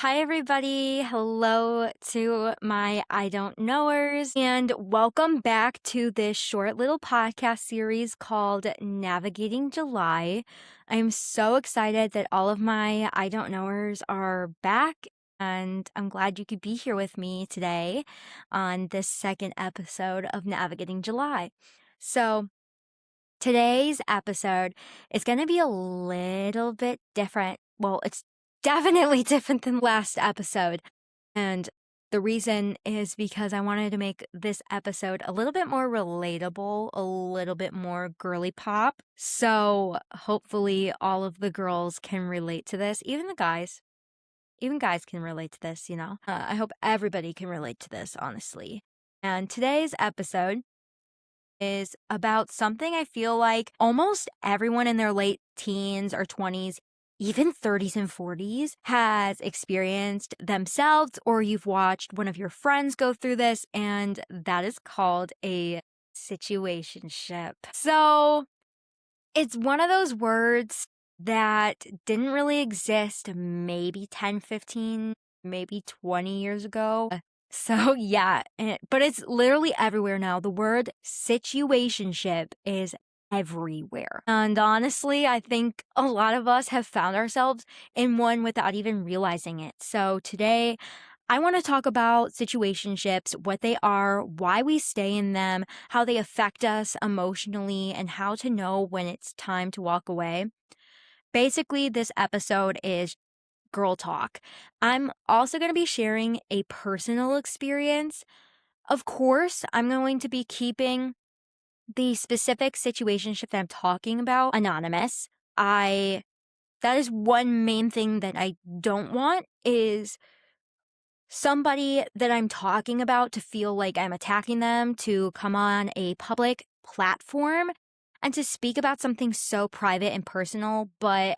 Hi, everybody. Hello to my I Don't Knowers, and welcome back to this short little podcast series called Navigating July. I'm so excited that all of my I Don't Knowers are back, and I'm glad you could be here with me today on this second episode of Navigating July. So, today's episode is going to be a little bit different. Well, it's definitely different than last episode. And the reason is because I wanted to make this episode a little bit more relatable, a little bit more girly pop. So hopefully all of the girls can relate to this, even the guys. Even guys can relate to this, you know. I hope everybody can relate to this, honestly. And today's episode is about something I feel like almost everyone in their late teens or 20s, even 30s and 40s, has experienced themselves, or you've watched one of your friends go through this, and that is called a situationship. So it's one of those words that didn't really exist maybe 10, 15, maybe 20 years ago. So yeah, but it's literally everywhere now. The word situationship is everywhere. And honestly, I think a lot of us have found ourselves in one without even realizing it. So today, I want to talk about situationships, what they are, why we stay in them, how they affect us emotionally, and how to know when it's time to walk away. Basically, this episode is girl talk. I'm also going to be sharing a personal experience. Of course, I'm going to be keeping the specific situationship that I'm talking about anonymous. That is one main thing that I don't want is somebody that I'm talking about to feel like I'm attacking them, to come on a public platform and to speak about something so private and personal, but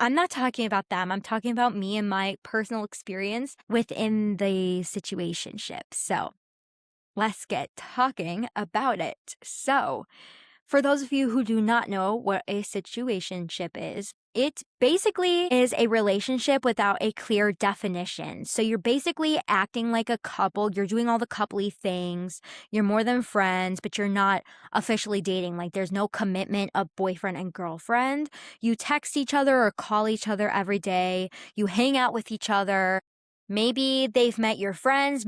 I'm not talking about them. I'm talking about me and my personal experience within the situationship. So let's get talking about it. So, for those of you who do not know what a situationship is, it basically is a relationship without a clear definition. So you're basically acting like a couple. You're doing all the coupley things. You're more than friends, but you're not officially dating. Like there's no commitment of boyfriend and girlfriend. You text each other or call each other every day. You hang out with each other. Maybe they've met your friends,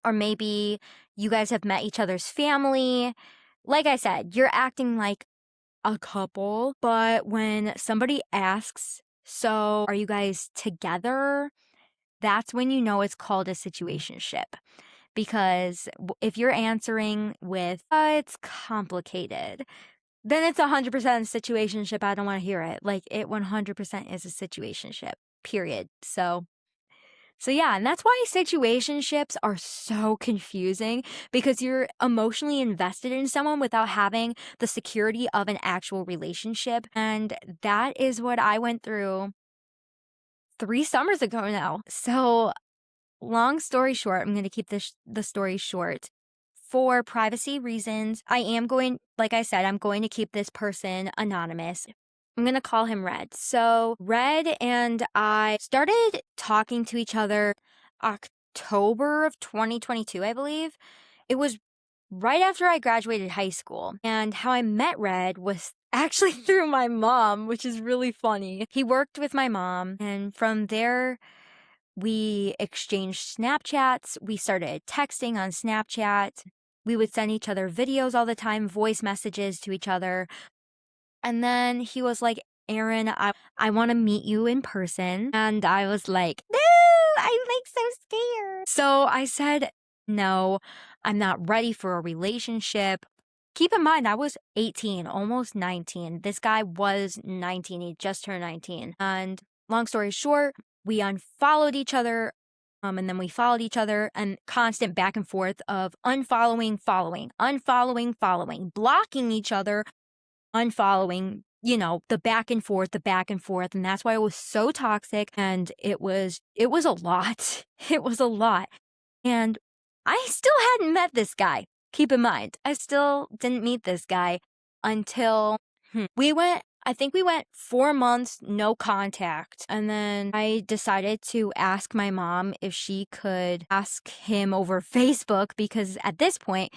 or maybe you guys have met each other's family. Like I said, you're acting like a couple, but when somebody asks, so are you guys together? That's when you know it's called a situationship. Because if you're answering with, it's complicated, then it's 100% a situationship. I don't want to hear it. Like it 100% is a situationship, period. So yeah, and that's why situationships are so confusing because you're emotionally invested in someone without having the security of an actual relationship. And that is what I went through 3 summers ago now. So long story short, I'm going to keep the story short. For privacy reasons, like I said, I'm going to keep this person anonymous. I'm going to call him Red. So Red and I started talking to each other October of 2022, I believe. It was right after I graduated high school. And how I met Red was actually through my mom, which is really funny. He worked with my mom, and from there, we exchanged Snapchats. We started texting on Snapchat. We would send each other videos all the time, voice messages to each other. And then he was like, Eryn, I want to meet you in person. And I was like, no, I'm like so scared. So I said, no, I'm not ready for a relationship. Keep in mind, I was 18, almost 19. This guy was 19. He just turned 19. And long story short, we unfollowed each other. And then we followed each other, and constant back and forth of unfollowing, following, unfollowing, following, blocking each other, unfollowing, the back and forth, the back and forth. And that's why it was so toxic. And it was a lot. It was a lot. And I still hadn't met this guy. Keep in mind, I still didn't meet this guy until we went I think we went 4 months, no contact. And then I decided to ask my mom if she could ask him over Facebook because at this point,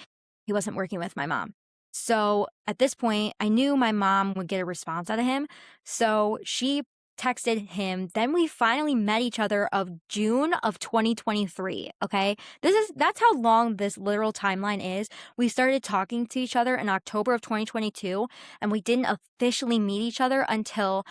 he wasn't working with my mom. So at this point, I knew my mom would get a response out of him. So she texted him. Then we finally met each other of June of 2023. Okay. That's how long this literal timeline is. We started talking to each other in October of 2022, and we didn't officially meet each other until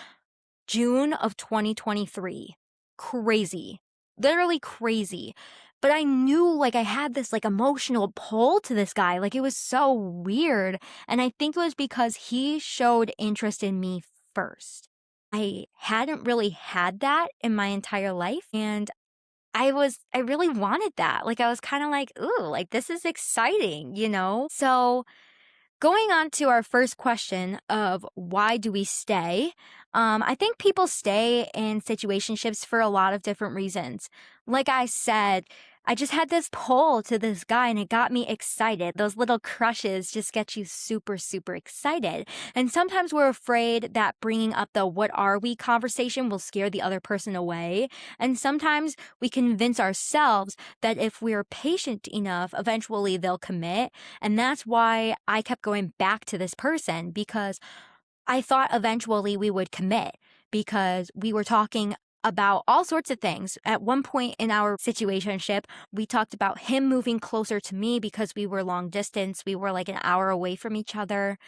June of 2023. Crazy. Literally crazy. But I knew like I had this like emotional pull to this guy. Like it was so weird. And I think it was because he showed interest in me first. I hadn't really had that in my entire life. And I really wanted that. Like I was kind of like, ooh, like this is exciting, you know? So going on to our first question of why do we stay? I think people stay in situationships for a lot of different reasons. Like I said, I just had this pull to this guy and it got me excited. Those little crushes just get you super, super excited. And sometimes we're afraid that bringing up the what are we conversation will scare the other person away. And sometimes we convince ourselves that if we're patient enough, eventually they'll commit. And that's why I kept going back to this person because I thought eventually we would commit because we were talking about all sorts of things. At one point in our situationship, we talked about him moving closer to me because we were long distance. We were like an hour away from each other.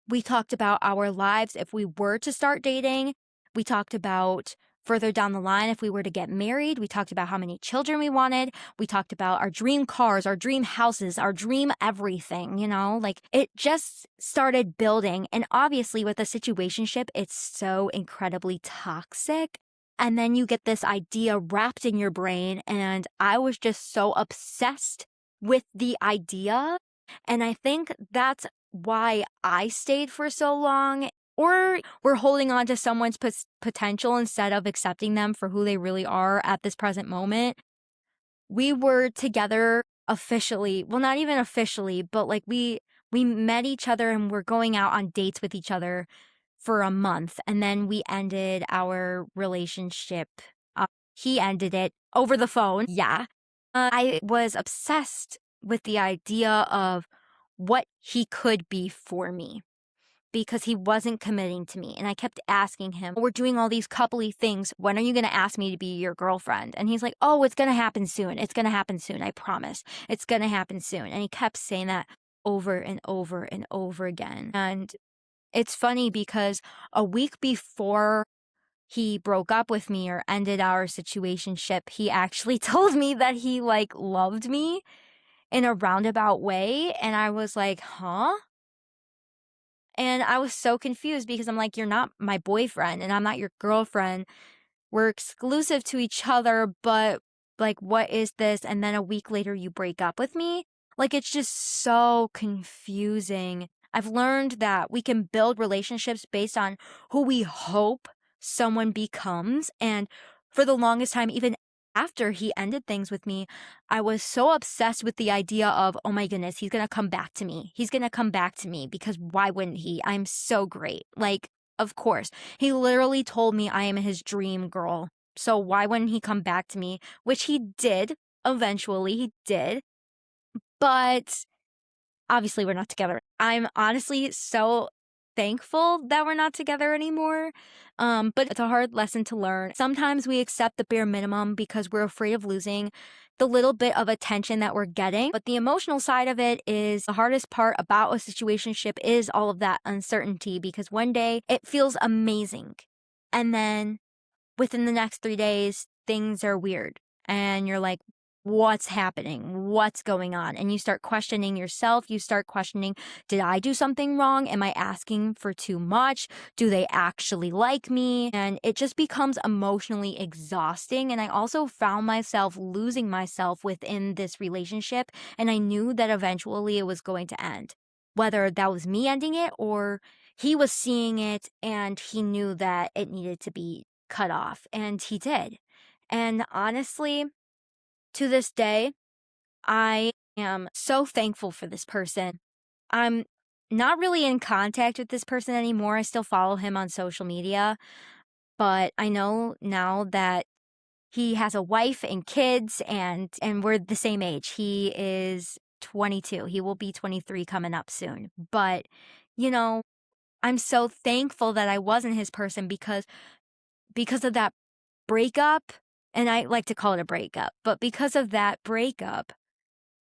We talked about our lives if we were to start dating. We talked about further down the line if we were to get married. We talked about how many children we wanted. We talked about our dream cars, our dream houses, our dream everything, you know? Like it just started building. And obviously with a situationship, it's so incredibly toxic. And then you get this idea wrapped in your brain. And I was just so obsessed with the idea. And I think that's why I stayed for so long, or we're holding on to someone's potential instead of accepting them for who they really are at this present moment. We were together officially, well, not even officially, but like we met each other and we're going out on dates with each other for a month, and then we ended our relationship. He ended it over the phone. Yeah. I was obsessed with the idea of what he could be for me because he wasn't committing to me. And I kept asking him, we're doing all these coupley things. When are you going to ask me to be your girlfriend? And he's like, oh, it's going to happen soon. It's going to happen soon. I promise. It's going to happen soon. And he kept saying that over and over and over again. And it's funny because a week before he broke up with me or ended our situationship, he actually told me that he like loved me in a roundabout way. And I was like, huh? And I was so confused because I'm like, you're not my boyfriend and I'm not your girlfriend. We're exclusive to each other, but like, what is this? And then a week later, you break up with me? Like, it's just so confusing. I've learned that we can build relationships based on who we hope someone becomes. And for the longest time, even after he ended things with me, I was so obsessed with the idea of, oh my goodness, he's going to come back to me. He's going to come back to me because why wouldn't he? I'm so great. Like, of course. He literally told me I am his dream girl. So why wouldn't he come back to me? Which he did. Eventually, he did. But obviously, we're not together. I'm honestly so thankful that we're not together anymore. But it's a hard lesson to learn. Sometimes we accept the bare minimum because we're afraid of losing the little bit of attention that we're getting. But the emotional side of it is the hardest part about a situationship is all of that uncertainty because one day it feels amazing. And then within the next 3 days, things are weird. And you're like, what's happening? What's going on? And you start questioning yourself. You start questioning, did I do something wrong? Am I asking for too much? Do they actually like me? And it just becomes emotionally exhausting. And I also found myself losing myself within this relationship. And I knew that eventually it was going to end, whether that was me ending it or he was seeing it and he knew that it needed to be cut off. And he did. And honestly, to this day, I am so thankful for this person. I'm not really in contact with this person anymore. I still follow him on social media, but I know now that he has a wife and kids, and we're the same age. He is 22. He will be 23 coming up soon. But, you know, I'm so thankful that I wasn't his person because of that breakup, and I like to call it a breakup, but because of that breakup,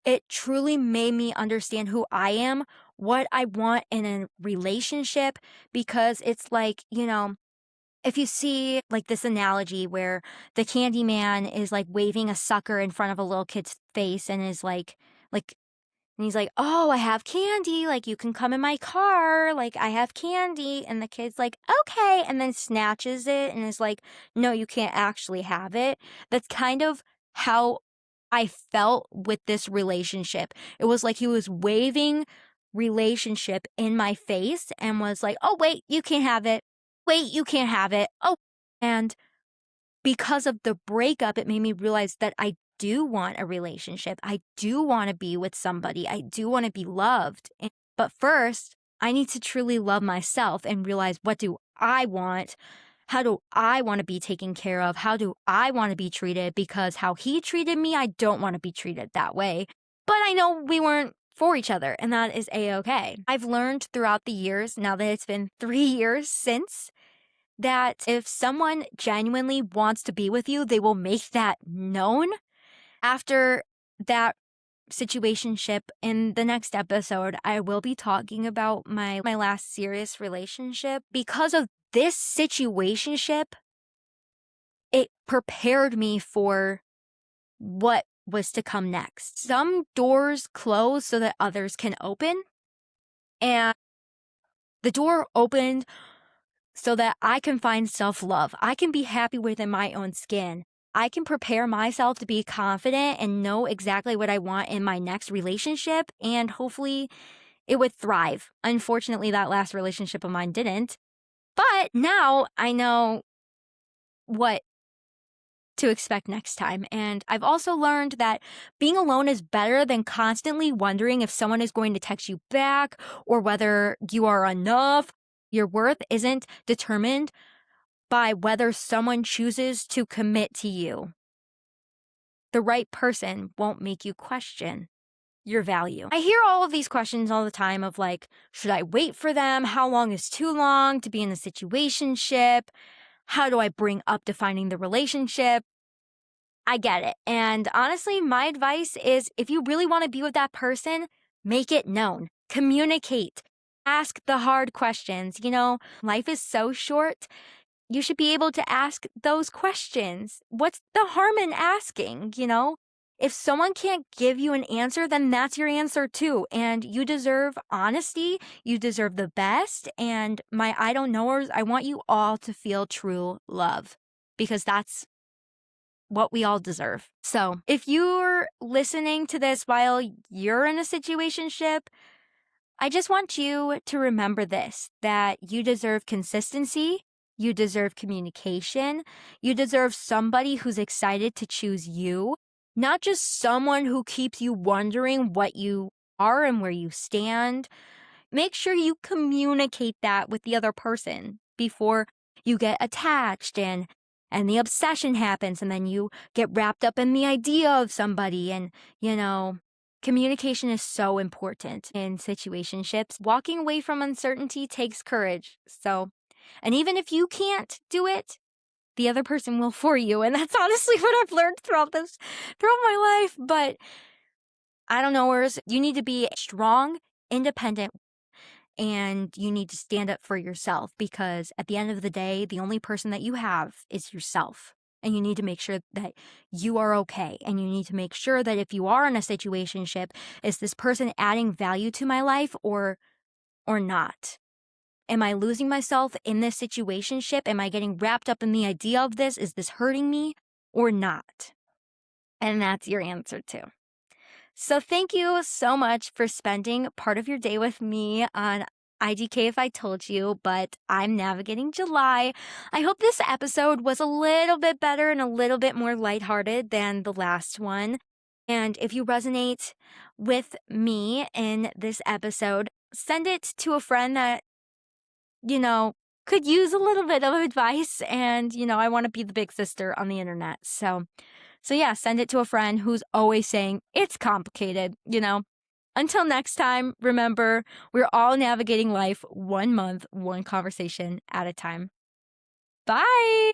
it truly made me understand who I am, what I want in a relationship, because it's like, if you see like this analogy where the candy man is like waving a sucker in front of a little kid's face and is like and he's like, "Oh, I have candy. Like, you can come in my car. Like, I have candy." And the kid's like, "Okay." And then snatches it and is like, "No, you can't actually have it." That's kind of how I felt with this relationship. It was like he was waving relationship in my face and was like, "Oh, wait, you can't have it. Wait, you can't have it. Oh." And because of the breakup, it made me realize that I do want a relationship. I do want to be with somebody. I do want to be loved. But first, I need to truly love myself and realize, what do I want? How do I want to be taken care of? How do I want to be treated? Because how he treated me, I don't want to be treated that way. But I know we weren't for each other, and that is A-okay. I've learned throughout the years, now that it's been 3 years since, that if someone genuinely wants to be with you, they will make that known. After that situationship, in the next episode, I will be talking about my last serious relationship. Because of this situationship, it prepared me for what was to come next. Some doors close so that others can open, and the door opened so that I can find self-love. I can be happy within my own skin. I can prepare myself to be confident and know exactly what I want in my next relationship, and hopefully it would thrive. Unfortunately, that last relationship of mine didn't. But now I know what to expect next time. And I've also learned that being alone is better than constantly wondering if someone is going to text you back or whether you are enough. Your worth isn't determined by whether someone chooses to commit to you. The right person won't make you question your value. I hear all of these questions all the time of like, should I wait for them? How long is too long to be in a situationship? How do I bring up defining the relationship? I get it. And honestly, my advice is, if you really want to be with that person, make it known. Communicate. Ask the hard questions. Life is so short. You should be able to ask those questions. What's the harm in asking? If someone can't give you an answer, then that's your answer too. And you deserve honesty. You deserve the best. And my I don't knowers, I want you all to feel true love, because that's what we all deserve. So if you're listening to this while you're in a situationship, I just want you to remember this, that you deserve consistency, you deserve communication, you deserve somebody who's excited to choose you, not just someone who keeps you wondering what you are and where you stand. Make sure you communicate that with the other person before you get attached and the obsession happens, and then you get wrapped up in the idea of somebody. And communication is so important in situationships. Walking away from uncertainty takes courage. And even if you can't do it, the other person will for you. And that's honestly what I've learned throughout my life. But I don't know, you need to be strong, independent, and you need to stand up for yourself, because at the end of the day, the only person that you have is yourself. And you need to make sure that you are okay. And you need to make sure that if you are in a situationship, is this person adding value to my life or not? Am I losing myself in this situationship? Am I getting wrapped up in the idea of this? Is this hurting me or not? And that's your answer too. So thank you so much for spending part of your day with me on IDK If I Told You, but I'm navigating July. I hope this episode was a little bit better and a little bit more lighthearted than the last one. And if you resonate with me in this episode, send it to a friend that, could use a little bit of advice. And, I want to be the big sister on the internet. So yeah, send it to a friend who's always saying it's complicated, Until next time, remember, we're all navigating life 1 month, one conversation at a time. Bye.